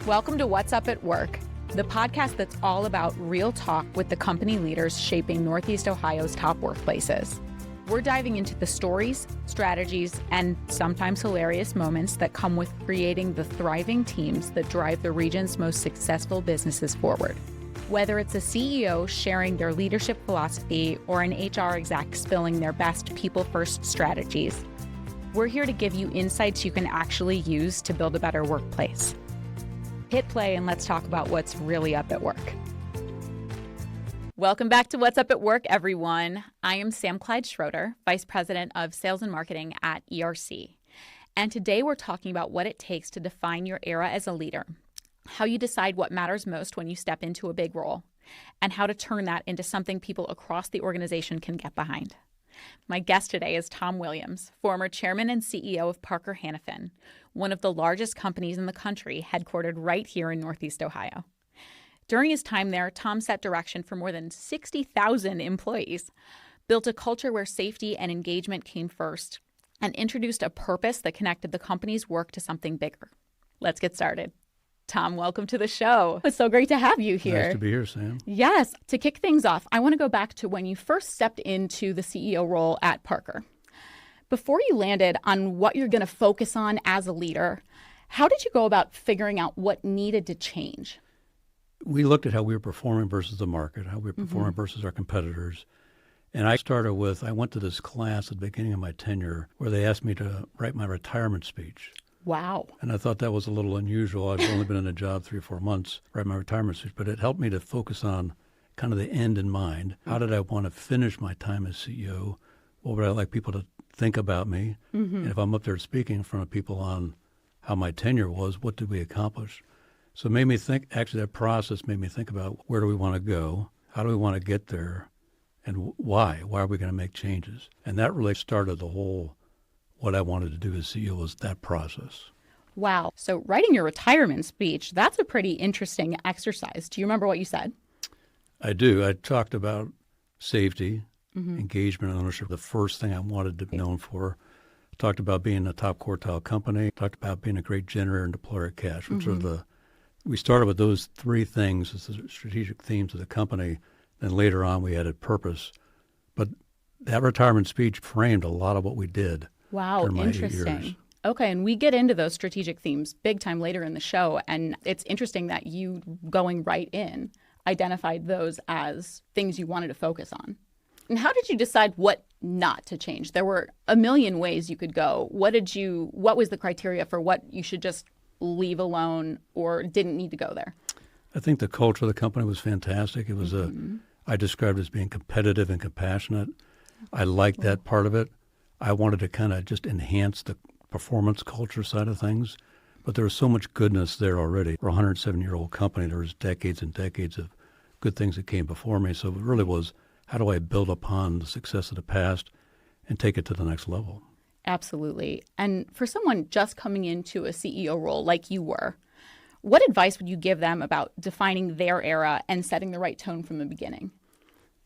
Welcome to What's Up at Work, the podcast that's all about real talk with the company leaders shaping Northeast Ohio's top workplaces. We're diving into the stories, strategies, and sometimes hilarious moments that come with creating the thriving teams that drive the region's most successful businesses forward. Whether it's a CEO sharing their leadership philosophy or an HR exec spilling their best people-first strategies, we're here to give you insights you can actually use to build a better workplace. Hit play and let's talk about what's really up at work. Welcome back to What's Up at Work, everyone. I am Sam Clyde Schroeder, Vice President of Sales and Marketing at ERC. And today we're talking about what it takes to define your era as a leader, how you decide what matters most when you step into a big role, and how to turn that into something people across the organization can get behind. My guest today is Tom Williams, former chairman and CEO of Parker Hannifin, one of the largest companies in the country, headquartered right here in Northeast Ohio. During his time there, Tom set direction for more than 60,000 employees, built a culture where safety and engagement came first, and introduced a purpose that connected the company's work to something bigger. Let's get started. Tom, welcome to the show. It's so great to have you here. Nice to be here, Sam. Yes. To kick things off, I want to go back to when you first stepped into the CEO role at Parker. Before you landed on what you're going to focus on as a leader, how did you go about figuring out what needed to change? We looked at how we were performing versus the market, how we were performing versus our competitors. And I went to this class at the beginning of my tenure where they asked me to write my retirement speech. Wow. And I thought that was a little unusual. I've only been in a job 3 or 4 months, write my retirement speech, but it helped me to focus on kind of the end in mind. How did I want to finish my time as CEO? What would I like people to think about me? And if I'm up there speaking in front of people on how my tenure was, what did we accomplish? So it made me think, actually that process made me think about where do we want to go? How do we want to get there? And why? Why are we going to make changes? And that really started the whole what I wanted to do as CEO was that process. Wow. So writing your retirement speech, that's a pretty interesting exercise. Do you remember what you said? I do. I talked about safety, engagement, and ownership, the first thing I wanted to be known for. I talked about being a top quartile company. I talked about being a great generator and deployer of cash, which are we started with those 3 things as the strategic themes of the company. Then later on, we added purpose. But that retirement speech framed a lot of what we did. Wow, interesting. Okay, and we get into those strategic themes big time later in the show, and it's interesting that you, going right in, identified those as things you wanted to focus on. And how did you decide what not to change? There were a million ways you could go. What was the criteria for what you should just leave alone or didn't need to go there? I think the culture of the company was fantastic. It was I described it as being competitive and compassionate. I liked that part of it. I wanted to kind of just enhance the performance culture side of things, but there was so much goodness there already. We're a 107-year-old company. There was decades and decades of good things that came before me. So it really was, how do I build upon the success of the past and take it to the next level? Absolutely. And for someone just coming into a CEO role like you were, what advice would you give them about defining their era and setting the right tone from the beginning?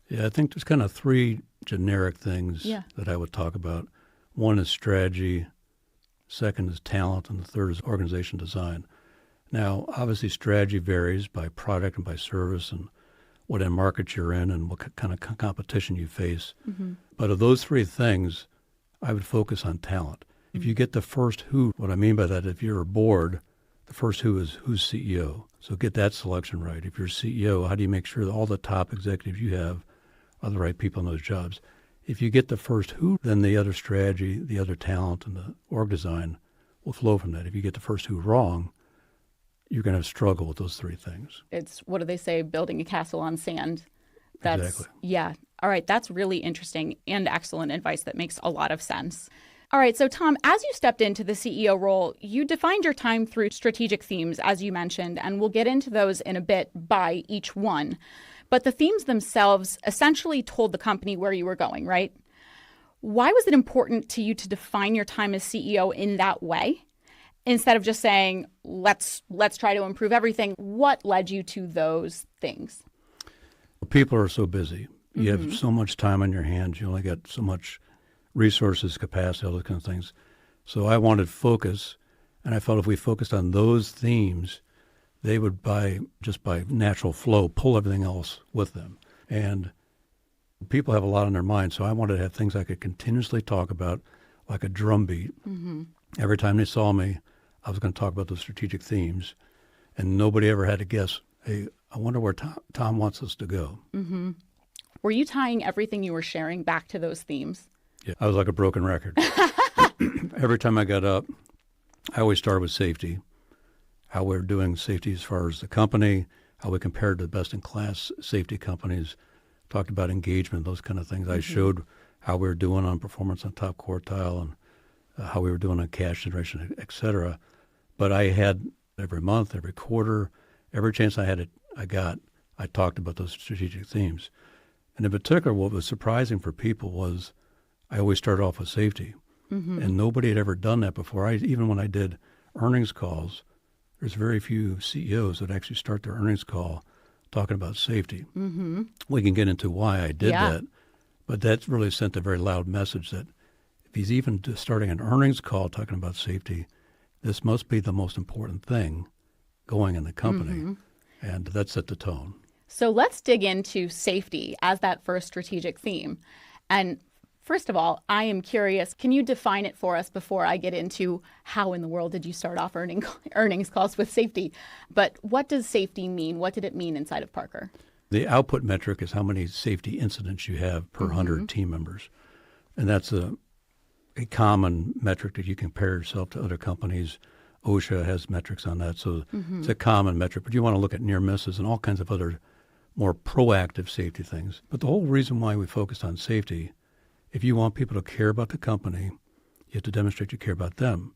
Yeah, I think there's kind of 3 generic things that I would talk about. One is strategy, second is talent, and the third is organization design. Now, obviously strategy varies by product and by service and what end market you're in and what kind of competition you face. But of those 3 things, I would focus on talent. If you get the first who, what I mean by that, if you're a board, the first who is who's CEO. So get that selection right. If you're CEO, how do you make sure that all the top executives you have are the right people in those jobs? If you get the first who, then the other strategy, the other talent, and the org design will flow from that. If you get the first who wrong, you're going to struggle with those 3 things. It's, what do they say, building a castle on sand? Exactly. Yeah. All right. That's really interesting and excellent advice that makes a lot of sense. All right. So, Tom, as you stepped into the CEO role, you defined your time through strategic themes, as you mentioned, and we'll get into those in a bit by each one. But the themes themselves essentially told the company where you were going, right? Why was it important to you to define your time as CEO in that way instead of just saying, let's try to improve everything? What led you to those things? People are so busy. You have so much time on your hands. You only got so much resources, capacity, all those kind of things. So I wanted focus, and I felt if we focused on those themes, they would just by natural flow, pull everything else with them. And people have a lot on their mind, so I wanted to have things I could continuously talk about, like a drumbeat. Mm-hmm. Every time they saw me, I was going to talk about the strategic themes, and nobody ever had to guess, hey, I wonder where Tom wants us to go. Mm-hmm. Were you tying everything you were sharing back to those themes? Yeah, I was like a broken record. Every time I got up, I always started with safety, how we're doing safety as far as the company, how we compared to the best-in-class safety companies, talked about engagement, those kind of things. I showed how we were doing on performance on top quartile and how we were doing on cash generation, et cetera. But I had every month, every quarter, every chance I got, I talked about those strategic themes. And in particular, what was surprising for people was I always started off with safety. Mm-hmm. And nobody had ever done that before. Even when I did earnings calls, there's very few CEOs that actually start their earnings call talking about safety. Mm-hmm. We can get into why I did that, but that really sent a very loud message that if he's even starting an earnings call talking about safety, this must be the most important thing going in the company. Mm-hmm. And that set the tone. So let's dig into safety as that first strategic theme. And first of all, I am curious, can you define it for us before I get into how in the world did you start off earnings calls with safety? But what does safety mean? What did it mean inside of Parker? The output metric is how many safety incidents you have per 100 team members. And that's a common metric that you compare yourself to other companies. OSHA has metrics on that, so it's a common metric. But you want to look at near misses and all kinds of other more proactive safety things. But the whole reason why we focused on safety, if you want people to care about the company, you have to demonstrate you care about them.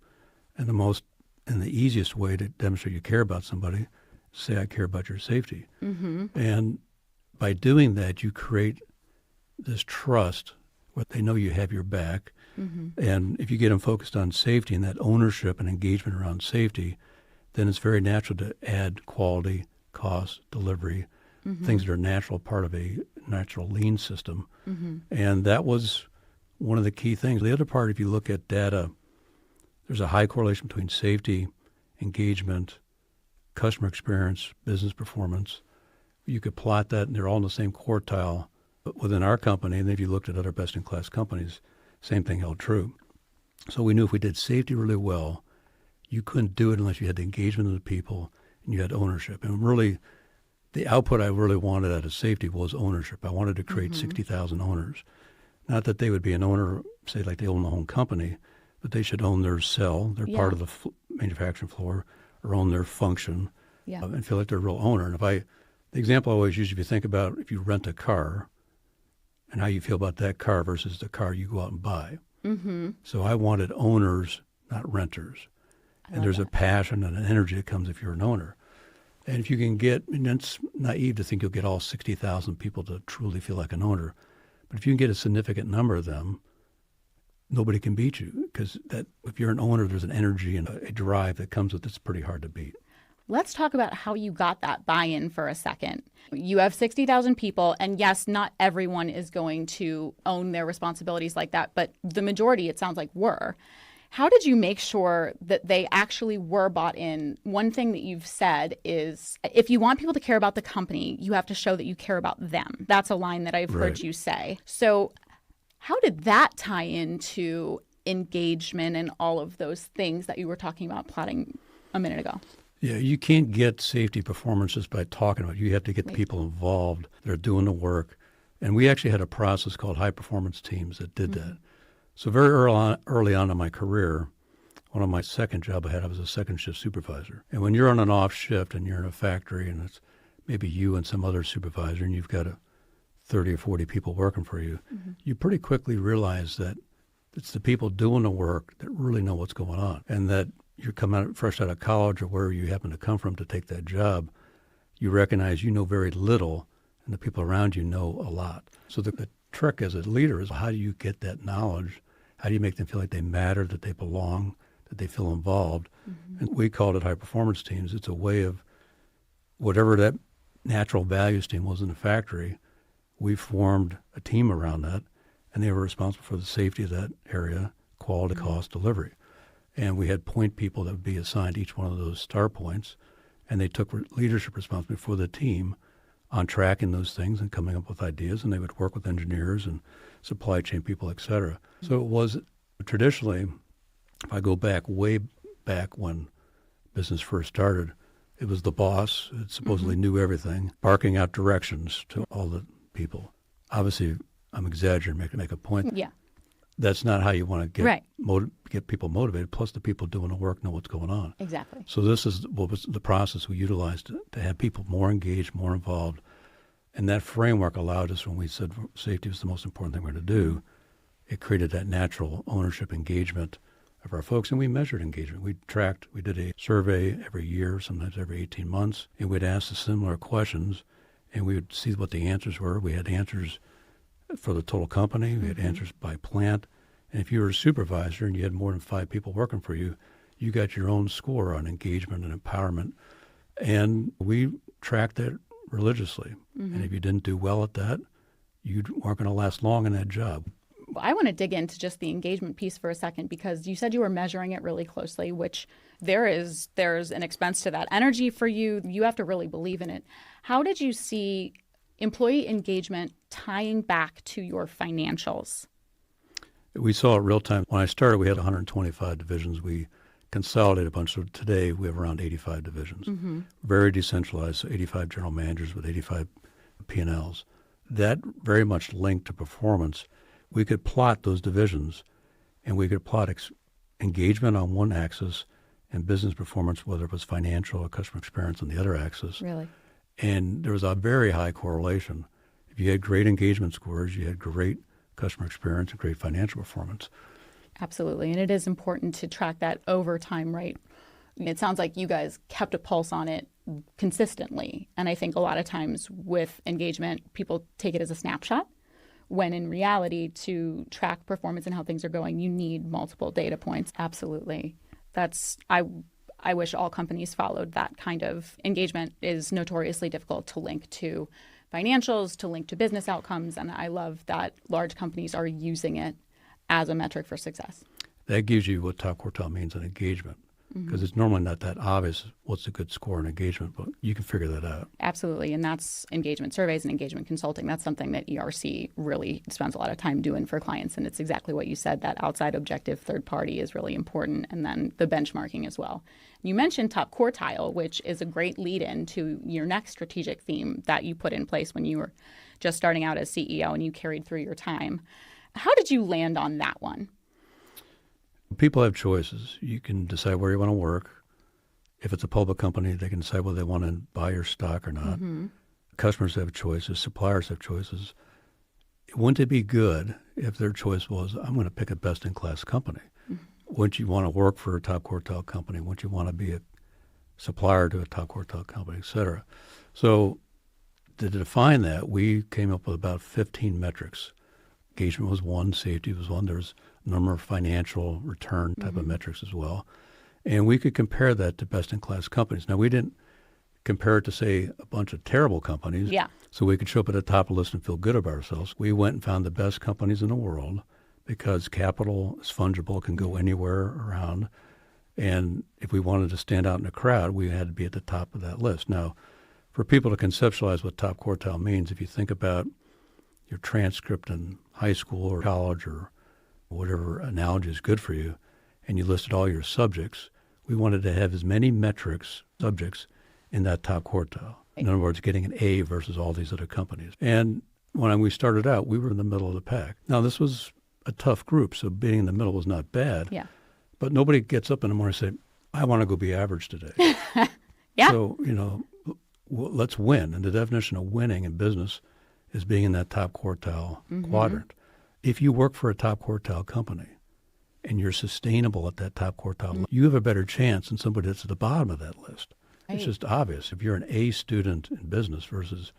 And the easiest way to demonstrate you care about somebody is say, I care about your safety. Mm-hmm. And by doing that, you create this trust where they know you have your back. Mm-hmm. And if you get them focused on safety and that ownership and engagement around safety, then it's very natural to add quality, cost, delivery, things that are a natural part of a natural lean system. Mm-hmm. And that was one of the key things. The other part, if you look at data, there's a high correlation between safety, engagement, customer experience, business performance. You could plot that, and they're all in the same quartile. But within our company, and if you looked at other best-in-class companies, same thing held true. So we knew if we did safety really well, you couldn't do it unless you had the engagement of the people and you had ownership. And really, the output I really wanted out of safety was ownership. I wanted to create 60,000 owners. Not that they would be an owner, say like they own the whole company, but they should own their cell, they're part of the manufacturing floor, or own their function, and feel like they're a real owner. And the example I always use, if you think about if you rent a car and how you feel about that car versus the car you go out and buy. Mm-hmm. So I wanted owners, not renters. And there's a passion and an energy that comes if you're an owner. And if you can and it's naive to think you'll get all 60,000 people to truly feel like an owner. But if you can get a significant number of them, nobody can beat you. Because if you're an owner, there's an energy and a drive that comes with it. It's pretty hard to beat. Let's talk about how you got that buy-in for a second. You have 60,000 people, and yes, not everyone is going to own their responsibilities like that, but the majority, it sounds like, were. How did you make sure that they actually were bought in? One thing that you've said is if you want people to care about the company, you have to show that you care about them. That's a line that I've heard you say. So how did that tie into engagement and all of those things that you were talking about plotting a minute ago? Yeah, you can't get safety performance just by talking about it. You have to get the people involved that are doing the work. And we actually had a process called high performance teams that did that. So very early on in my career, one of my second job I was a second shift supervisor. And when you're on an off shift and you're in a factory and it's maybe you and some other supervisor and you've got 30 or 40 people working for you, you pretty quickly realize that it's the people doing the work that really know what's going on. And that you're coming fresh out of college or wherever you happen to come from to take that job, you recognize you know very little and the people around you know a lot. So the trick as a leader is how do you get that knowledge? How do you make them feel like they matter, that they belong, that they feel involved? And we called it high performance teams. It's a way of whatever that natural values team was in the factory, we formed a team around that, and they were responsible for the safety of that area, quality, cost, delivery. And we had point people that would be assigned each one of those star points, and they took leadership responsibility for the team on tracking those things and coming up with ideas, and they would work with engineers and supply chain people, et cetera. So it was traditionally, if I go back way back when business first started, it was the boss that supposedly knew everything, barking out directions to all the people. Obviously, I'm exaggerating to make a point. Yeah. That's not how you want to Right. get people motivated, plus the people doing the work know what's going on. Exactly. So this is what was the process we utilized to have people more engaged, more involved. And that framework allowed us, when we said safety was the most important thing we're going to do, it created that natural ownership engagement of our folks. And we measured engagement. We did a survey every year, sometimes every 18 months, and we'd ask the similar questions, and we would see what the answers were. We had answers for the total company. We had answers by plant. And if you were a supervisor and you had more than 5 people working for you, you got your own score on engagement and empowerment. And we tracked that religiously. And if you didn't do well at that, you weren't going to last long in that job. I want to dig into just the engagement piece for a second, because you said you were measuring it really closely, which there's an expense to that. Energy for you, you have to really believe in it. How did you see employee engagement tying back to your financials? We saw it real time. When I started, we had 125 divisions. We consolidated a bunch. So today we have around 85 divisions. Very decentralized, so 85 general managers with 85 P&Ls. That very much linked to performance. We could plot those divisions, and we could plot engagement on one axis and business performance, whether it was financial or customer experience, on the other axis. Really? And there was a very high correlation. If you had great engagement scores, you had great customer experience and great financial performance. Absolutely. And it is important to track that over time, right? And it sounds like you guys kept a pulse on it consistently. And I think a lot of times with engagement, people take it as a snapshot, when in reality, to track performance and how things are going, you need multiple data points. Absolutely. I wish all companies followed that kind of engagement. Is notoriously difficult to link to financials, to link to business outcomes. And I love that large companies are using it as a metric for success. That gives you what top quartile means in engagement, because it's normally not that obvious what's a good score in engagement, but you can figure that out. Absolutely. And that's engagement surveys and engagement consulting. That's something that ERC really spends a lot of time doing for clients. And it's exactly what you said, that outside objective third party is really important. And then the benchmarking as well. You mentioned top quartile, which is a great lead in to your next strategic theme that you put in place when you were just starting out as CEO and you carried through your time. How did you land on that one? People have choices. You can decide where you want to work. If it's a public company, they can decide whether they want to buy your stock or not. Customers have choices. Suppliers have choices. Wouldn't it be good if their choice was, I'm going to pick a best-in-class company? Wouldn't you want to work for a top quartile company? Wouldn't you want to be a supplier to a top quartile company, et cetera? So to define that, we came up with about 15 metrics. Engagement was one, safety was one. There's a number of financial return type of metrics as well. And we could compare that to best-in-class companies. Now, we didn't compare it to, say, a bunch of terrible companies, so we could show up at the top of the list and feel good about ourselves. We went and found the best companies in the world, because capital is fungible, can go anywhere around. And if we wanted to stand out in a crowd, we had to be at the top of that list. Now, for people to conceptualize what top quartile means, if you think about your transcript in high school or college or whatever analogy is good for you, and you listed all your subjects, we wanted to have as many subjects in that top quartile. In other words, getting an A versus all these other companies. And when we started out, we were in the middle of the pack. Now, this was a tough group, so being in the middle was not bad. But nobody gets up in the morning and say, I want to go be average today. So, let's win. And the definition of winning in business is being in that top quartile quadrant. If you work for a top quartile company and you're sustainable at that top quartile, you have a better chance than somebody that's at the bottom of that list. It's just obvious. If you're an A student in business versus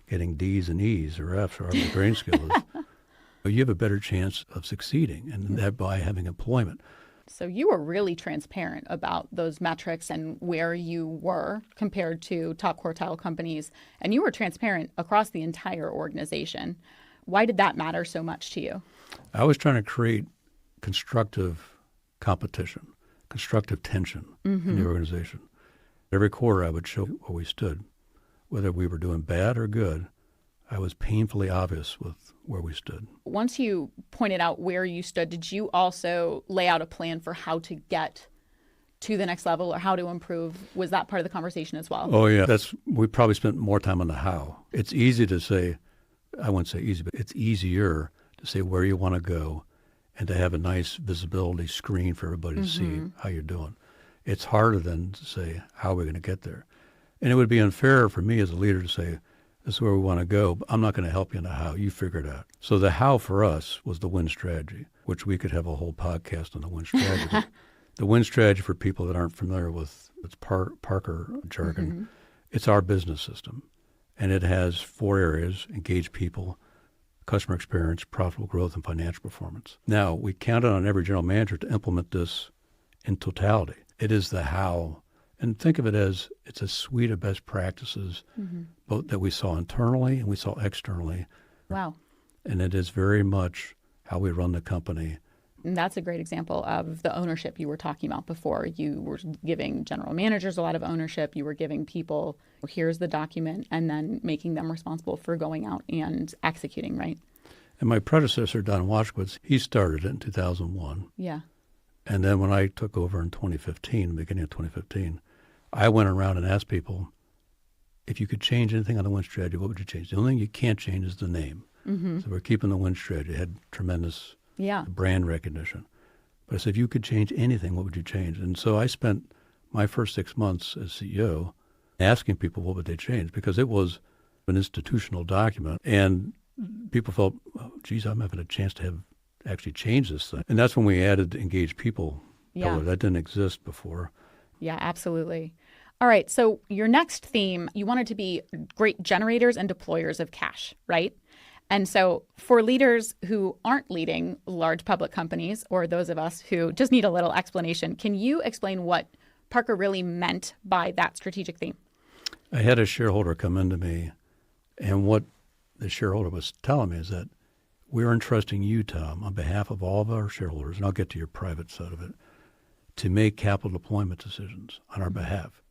getting D's and E's or F's or whatever the grade scale is, you have a better chance of succeeding and thereby having employment. So you were really transparent about those metrics and where you were compared to top quartile companies, and you were transparent across the entire organization. Why did that matter so much to you? I was trying to create constructive competition, constructive tension in the organization. Every quarter I would show where we stood. Whether we were doing bad or good, I was painfully obvious with where we stood. Once you pointed out where you stood, did you also lay out a plan for how to get to the next level or how to improve? Was that part of the conversation as well? Oh, yeah. We probably spent more time on the how. It's easy to say, I wouldn't say easy, but it's easier to say where you want to go and to have a nice visibility screen for everybody to see how you're doing. It's harder than to say, how are we going to get there? And it would be unfair for me as a leader to say, this is where we want to go, but I'm not going to help you in the how. You figure it out. So the how for us was the win strategy, which we could have a whole podcast on the win strategy. The win strategy, for people that aren't familiar with its Parker jargon, it's our business system. And it has 4 areas: engage people, customer experience, profitable growth, and financial performance. Now, we counted on every general manager to implement this in totality. It is the how. And think of it as it's a suite of best practices, both that we saw internally and we saw externally. Wow. And it is very much how we run the company. And that's a great example of the ownership you were talking about before. You were giving general managers a lot of ownership. You were giving people, here's the document, and then making them responsible for going out and executing, right? And my predecessor, Don Washkowitz, he started it in 2001. Yeah. And then when I took over in 2015, beginning of 2015, I went around and asked people, if you could change anything on the win strategy, what would you change? The only thing you can't change is the name. So we're keeping the win strategy. It had tremendous brand recognition. But I said, if you could change anything, what would you change? And so I spent my first 6 months as CEO asking people what would they change, because it was an institutional document. And people felt, oh, geez, I'm having a chance to have actually change this thing. And that's when we added the engage people pillar. That didn't exist before. Yeah, absolutely. All right. So your next theme, you wanted to be great generators and deployers of cash, right? And so for leaders who aren't leading large public companies, or those of us who just need a little explanation, can you explain what Parker really meant by that strategic theme? I had a shareholder come into me, and what the shareholder was telling me is that we're entrusting you, Tom, on behalf of all of our shareholders, and I'll get to your private side of it, to make capital deployment decisions on our behalf.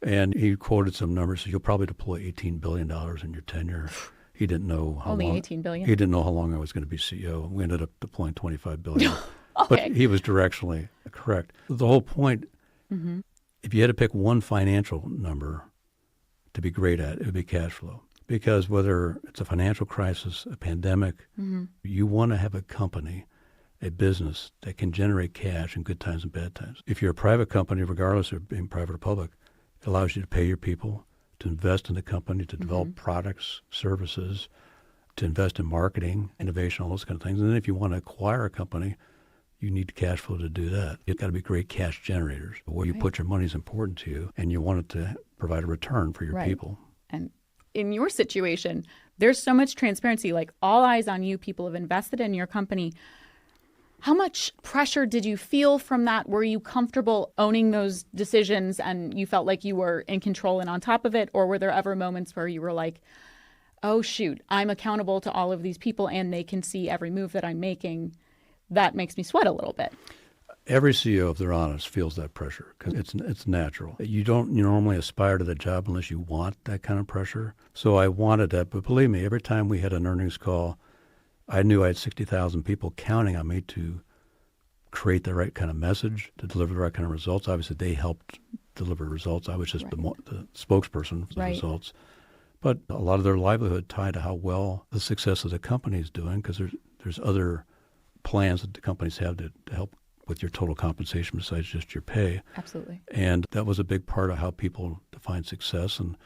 And he quoted some numbers. So you'll probably deploy $18 billion in your tenure. He didn't know how Only long. $18 billion? He didn't know how long I was going to be CEO. We ended up deploying $25 billion. Okay. But he was directionally correct. The whole point, if you had to pick one financial number to be great at, it would be cash flow. Because whether it's a financial crisis, a pandemic, you want to have a company, a business that can generate cash in good times and bad times. If you're a private company, regardless of being private or public, it allows you to pay your people, to invest in the company, to develop products, services, to invest in marketing, innovation, all those kind of things. And then if you want to acquire a company, you need cash flow to do that. You've got to be great cash generators. Where you put your money is important to you, and you want it to provide a return for your people. And in your situation, there's so much transparency, like all eyes on you. People have invested in your company. How much pressure did you feel from that? Were you comfortable owning those decisions and you felt like you were in control and on top of it? Or were there ever moments where you were like, oh, shoot, I'm accountable to all of these people and they can see every move that I'm making? That makes me sweat a little bit. Every CEO, if they're honest, feels that pressure because it's natural. You don't normally aspire to the job unless you want that kind of pressure. So I wanted that. But believe me, every time we had an earnings call, I knew I had 60,000 people counting on me to create the right kind of message, to deliver the right kind of results. Obviously, they helped deliver results. I was just the spokesperson for the results. But a lot of their livelihood tied to how well the success of the company is doing, because there's other plans that the companies have to help with your total compensation besides just your pay. Absolutely. And that was a big part of how people define success. And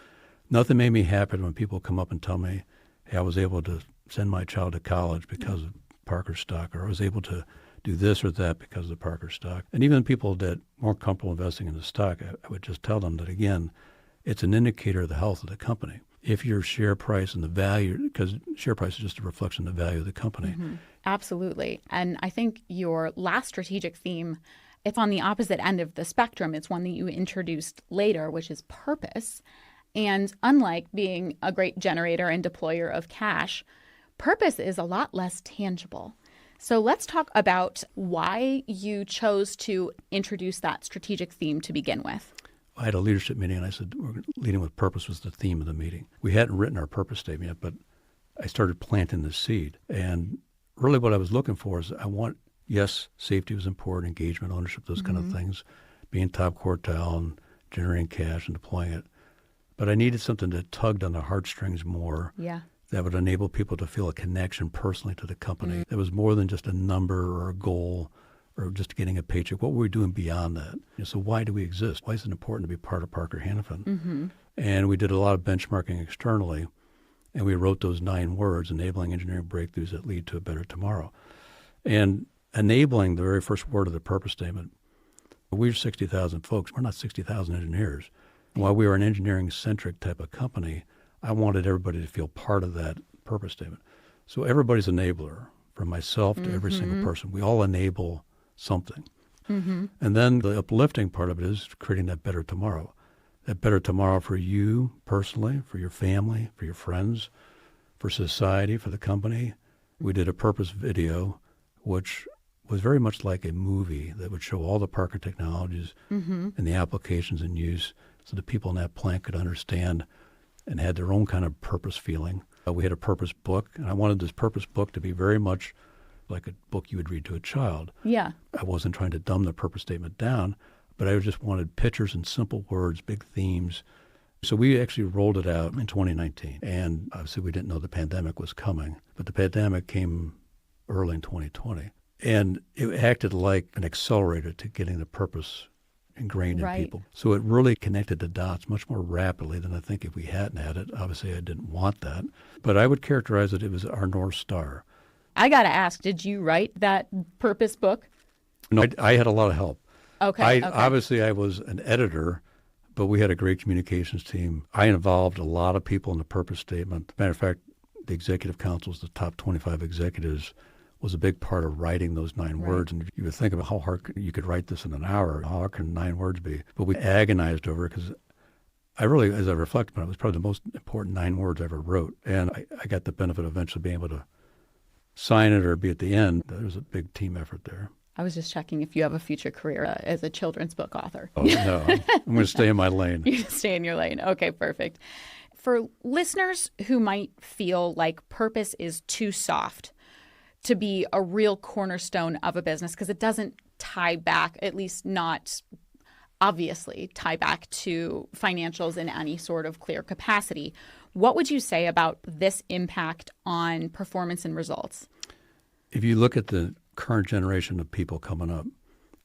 nothing made me happier when people come up and tell me, hey, I was able to send my child to college because of Parker stock, or I was able to do this or that because of the Parker stock. And even people that weren't comfortable investing in the stock, I would just tell them that, again, it's an indicator of the health of the company. If your share price and the value, because share price is just a reflection of the value of the company. Absolutely. And I think your last strategic theme, it's on the opposite end of the spectrum. It's one that you introduced later, which is purpose. And unlike being a great generator and deployer of cash, purpose is a lot less tangible. So let's talk about why you chose to introduce that strategic theme to begin with. I had a leadership meeting, and I said, leading with purpose was the theme of the meeting. We hadn't written our purpose statement yet, but I started planting the seed. And really what I was looking for is yes, safety was important, engagement, ownership, those kind of things, being top quartile and generating cash and deploying it. But I needed something that tugged on the heartstrings more, that would enable people to feel a connection personally to the company. That was more than just a number or a goal or just getting a paycheck. What were we doing beyond that? So why do we exist? Why is it important to be part of Parker Hannifin? And we did a lot of benchmarking externally, and we wrote those 9 words, enabling engineering breakthroughs that lead to a better tomorrow. And enabling, the very first word of the purpose statement, we're 60,000 folks. We're not 60,000 engineers. While we were an engineering-centric type of company, I wanted everybody to feel part of that purpose statement. So everybody's an enabler, from myself to every single person. We all enable something. And then the uplifting part of it is creating that better tomorrow. That better tomorrow for you personally, for your family, for your friends, for society, for the company. We did a purpose video, which was very much like a movie that would show all the Parker technologies and the applications in use so the people in that plant could understand and had their own kind of purpose feeling. We had a purpose book, and I wanted this purpose book to be very much like a book you would read to a child. Yeah. I wasn't trying to dumb the purpose statement down, but I just wanted pictures and simple words, big themes. So we actually rolled it out in 2019, and obviously we didn't know the pandemic was coming, but the pandemic came early in 2020. And it acted like an accelerator to getting the purpose ingrained in people. So it really connected the dots much more rapidly than I think if we hadn't had it. Obviously, I didn't want that. But I would characterize it as our North Star. I got to ask, did you write that purpose book? No, I had a lot of help. Okay. Obviously, I was an editor, but we had a great communications team. I involved a lot of people in the purpose statement. Matter of fact, the executive councils, the top 25 executives, was a big part of writing those 9 words. And you would think about how hard you could write this in an hour. How hard can 9 words be? But we agonized over it because I really, as I reflect on it, was probably the most important 9 words I ever wrote. And I got the benefit of eventually being able to sign it or be at the end. There was a big team effort there. I was just checking if you have a future career as a children's book author. Oh, no. I'm going to stay in my lane. You stay in your lane. Okay, perfect. For listeners who might feel like purpose is too soft to be a real cornerstone of a business because it doesn't tie back, at least not obviously tie back to financials in any sort of clear capacity, what would you say about this impact on performance and results? If you look at the current generation of people coming up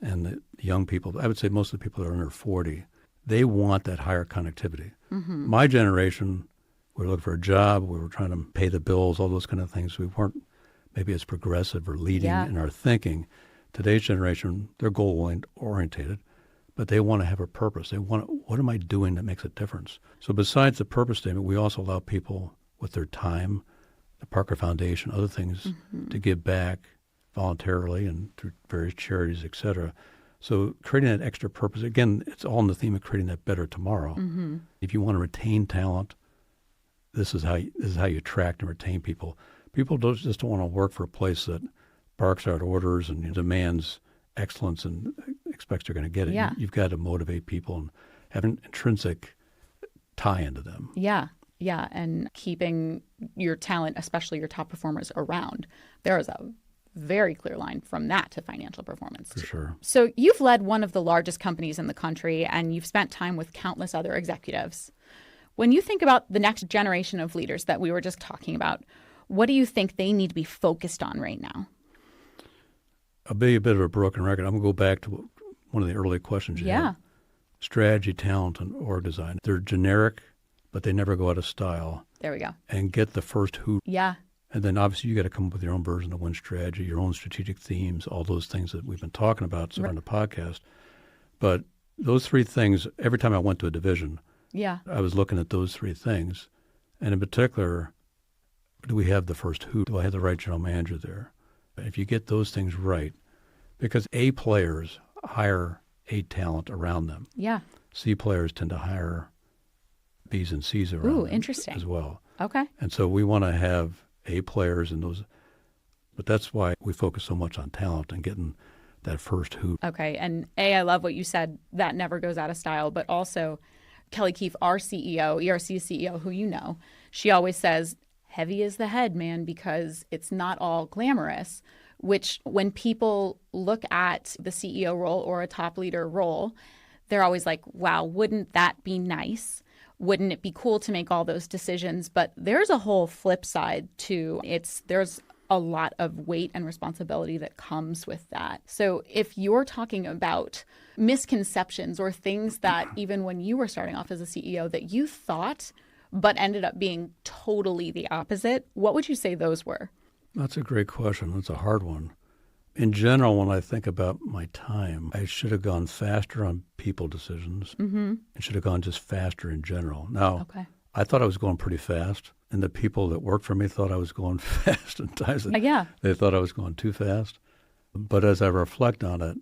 and the young people, I would say most of the people that are under 40, they want that higher connectivity. My generation, we were looking for a job, we were trying to pay the bills, all those kind of things. We weren't maybe as progressive or leading in our thinking. Today's generation, they're goal-oriented, but they want to have a purpose. They want, what am I doing that makes a difference? So besides the purpose statement, we also allow people with their time, the Parker Foundation, other things to give back voluntarily and through various charities, et cetera. So creating that extra purpose, again, it's all in the theme of creating that better tomorrow. If you want to retain talent, this is how you attract and retain people. People just don't want to work for a place that barks out orders and demands excellence and expects they're going to get it. Yeah. You've got to motivate people and have an intrinsic tie into them. Yeah, and keeping your talent, especially your top performers, around. There is a very clear line from that to financial performance. For sure. So you've led one of the largest companies in the country, and you've spent time with countless other executives. When you think about the next generation of leaders that we were just talking about, what do you think they need to be focused on right now? I'll be a bit of a broken record. I'm going to go back to one of the early questions you had. Strategy, talent, and org design. They're generic, but they never go out of style. There we go. And get the first who. Yeah. And then obviously you got to come up with your own version of Win Strategy, your own strategic themes, all those things that we've been talking about on the podcast. But those 3 things, every time I went to a division, I was looking at those 3 things. And in particular, do we have the first who? Do I have the right general manager there? If you get those things right, because A players hire A talent around them. Yeah. C players tend to hire B's and C's around them interesting. as well. Okay. And so we want to have A players and those, but that's why we focus so much on talent and getting that first hoop. Okay. And I love what you said. That never goes out of style. But also, Kelly Keefe, our CEO, ERC CEO, who you know, she always says, heavy is the head, man, because it's not all glamorous, which when people look at the CEO role or a top leader role, they're always like, wow, wouldn't that be nice? Wouldn't it be cool to make all those decisions? But there's a whole flip side to there's a lot of weight and responsibility that comes with that. So if you're talking about misconceptions or things that even when you were starting off as a CEO that you thought but ended up being totally the opposite, what would you say those were? That's a great question. That's a hard one. In general, when I think about my time, I should have gone faster on people decisions and should have gone just faster in general. Now, I thought I was going pretty fast, and the people that worked for me thought I was going fast, and times they thought I was going too fast. But as I reflect on it,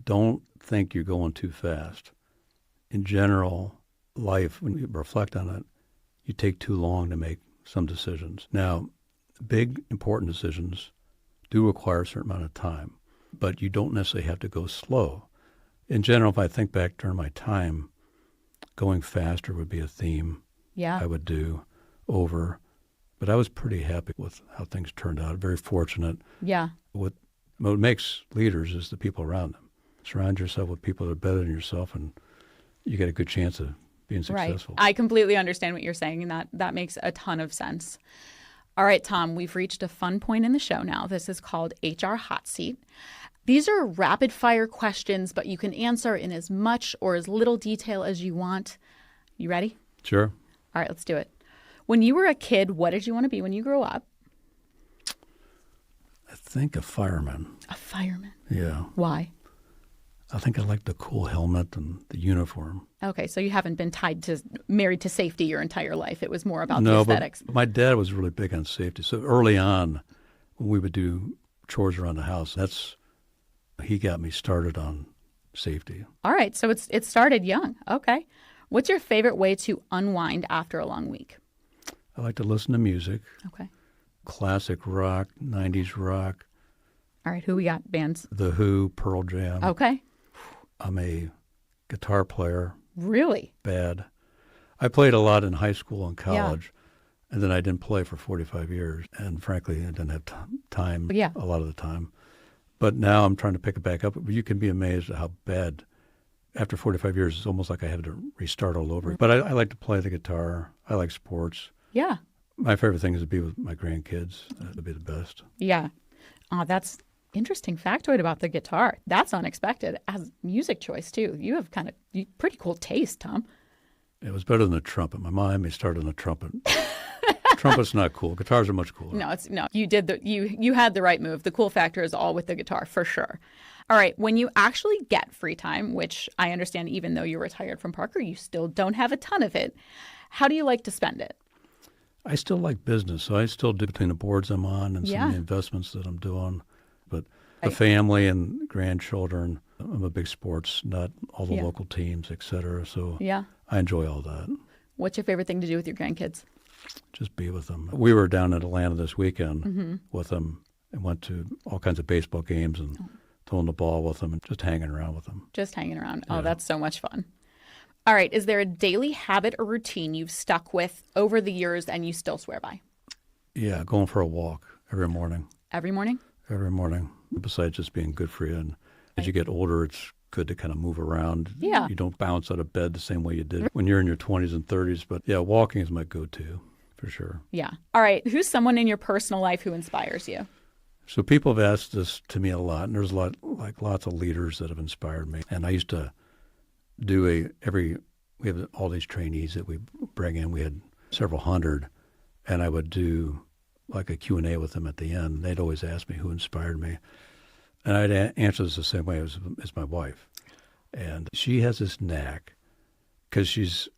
don't think you're going too fast. In general, life, when you reflect on it, you take too long to make some decisions. Now, big, important decisions do require a certain amount of time, but you don't necessarily have to go slow. In general, if I think back during my time, going faster would be a theme I would do over. But I was pretty happy with how things turned out, very fortunate. Yeah. What makes leaders is the people around them. Surround yourself with people that are better than yourself, and you get a good chance of being successful. Right. I completely understand what you're saying, and that makes a ton of sense. All right, Tom, we've reached a fun point in the show now. This is called HR Hot Seat. These are rapid fire questions, but you can answer in as much or as little detail as you want. You ready? Sure. All right, let's do it. When you were a kid, what did you want to be when you grew up? I think a fireman. A fireman? Yeah. Why? I think I like the cool helmet and the uniform. Okay, so you haven't been married to safety your entire life. It was more about the aesthetics. But my dad was really big on safety. So early on, when we would do chores around the house, he got me started on safety. All right, so it started young. Okay. What's your favorite way to unwind after a long week? I like to listen to music. Okay. Classic rock, 90s rock. All right, who we got? Bands? The Who, Pearl Jam. Okay. I'm a guitar player. Really? Bad. I played a lot in high school and college, and then I didn't play for 45 years. And frankly, I didn't have time a lot of the time. But now I'm trying to pick it back up. You can be amazed at how bad, after 45 years, it's almost like I had to restart all over. But I like to play the guitar. I like sports. Yeah. My favorite thing is to be with my grandkids. That would be the best. Yeah. That's interesting factoid about the guitar. That's unexpected as music choice, too. You have pretty cool taste, Tom. It was better than the trumpet. My mom had me start on the trumpet. Trumpet's not cool. Guitars are much cooler. No. You had the right move. The cool factor is all with the guitar for sure. All right. When you actually get free time, which I understand, even though you're retired from Parker, you still don't have a ton of it. How do you like to spend it? I still like business, so I still do between the boards I'm on and some of the investments that I'm doing. But the family and grandchildren, I'm a big sports nut, all the local teams, et cetera. So I enjoy all that. What's your favorite thing to do with your grandkids? Just be with them. We were down in Atlanta this weekend with them and went to all kinds of baseball games and throwing the ball with them and just hanging around with them. Just hanging around. Oh, that's so much fun. All right. Is there a daily habit or routine you've stuck with over the years and you still swear by? Yeah, going for a walk every morning. Every morning? Every morning. Besides just being good for you. And as you get older, it's good to kind of move around. Yeah. You don't bounce out of bed the same way you did when you're in your 20s and 30s. But yeah, walking is my go-to for sure. Yeah. All right. Who's someone in your personal life who inspires you? So people have asked this to me a lot, and there's lots of leaders that have inspired me. And I used to do we have all these trainees that we bring in. We had several hundred, and I would do like a Q&A with them at the end. They'd always ask me who inspired me. And I'd answer this the same way as my wife. And she has this knack, because she's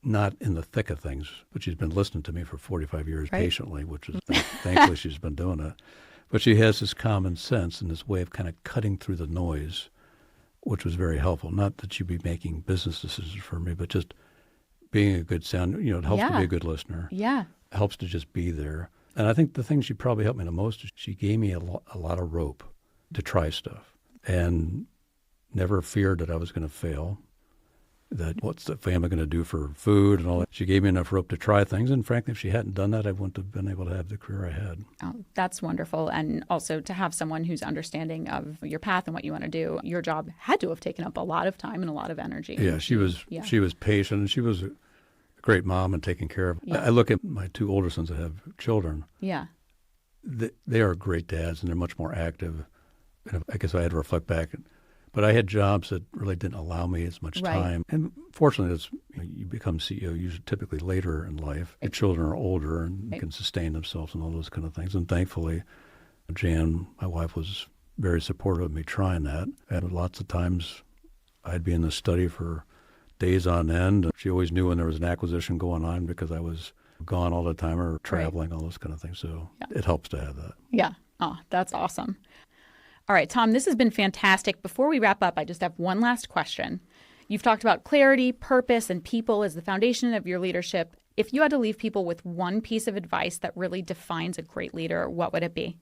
not in the thick of things, but she's been listening to me for 45 years patiently, which is thankfully she's been doing it. But she has this common sense and this way of kind of cutting through the noise, which was very helpful. Not that she'd be making business decisions for me, but just being a good sound. It helps to be a good listener. Yeah. It helps to just be there. And I think the thing she probably helped me the most is she gave me a lot of rope to try stuff. and never feared that I was going to fail. That what's the family going to do for food and all that. She gave me enough rope to try things. And frankly, if she hadn't done that, I wouldn't have been able to have the career I had. Oh, that's wonderful. And also to have someone who's understanding of your path and what you want to do. Your job had to have taken up a lot of time and a lot of energy. Yeah, she was patient, and she was a great mom and taking care of. Yeah. I look at my two older sons that have children. Yeah. They are great dads, and they're much more active. And I guess I had to reflect back. But I had jobs that really didn't allow me as much time. And fortunately, you become CEO usually typically later in life. Your children are older and can sustain themselves and all those kind of things. And thankfully, Jan, my wife, was very supportive of me trying that. And lots of times I'd be in the study for days on end. She always knew when there was an acquisition going on because I was gone all the time or traveling, all those kind of things. So it helps to have that. Yeah. Oh, that's awesome. All right, Tom, this has been fantastic. Before we wrap up, I just have one last question. You've talked about clarity, purpose, and people as the foundation of your leadership. If you had to leave people with one piece of advice that really defines a great leader, what would it be?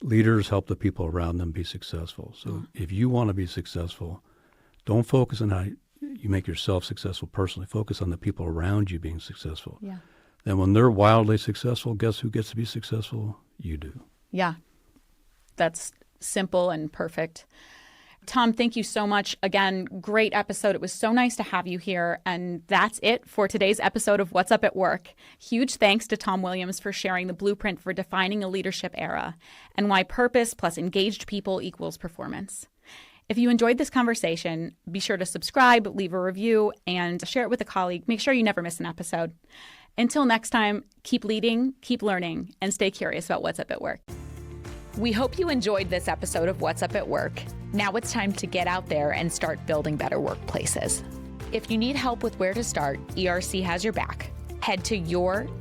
Leaders help the people around them be successful. So if you want to be successful, don't focus on how you make yourself successful personally. Focus on the people around you being successful. Yeah. Then when they're wildly successful, guess who gets to be successful? You do. Yeah. That's simple and perfect. Tom, thank you so much. Again, great episode. It was so nice to have you here. And that's it for today's episode of What's Up at Work. Huge thanks to Tom Williams for sharing the blueprint for defining a leadership era and why purpose plus engaged people equals performance. If you enjoyed this conversation, be sure to subscribe, leave a review, and share it with a colleague. Make sure you never miss an episode. Until next time, keep leading, keep learning, and stay curious about what's up at work. We hope you enjoyed this episode of What's Up at Work. Now it's time to get out there and start building better workplaces. If you need help with where to start, ERC has your back. Head to yourerc.com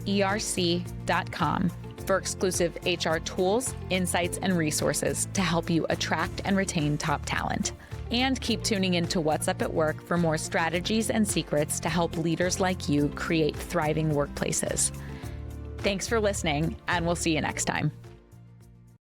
for exclusive HR tools, insights, and resources to help you attract and retain top talent. And keep tuning into What's Up at Work for more strategies and secrets to help leaders like you create thriving workplaces. Thanks for listening, and we'll see you next time.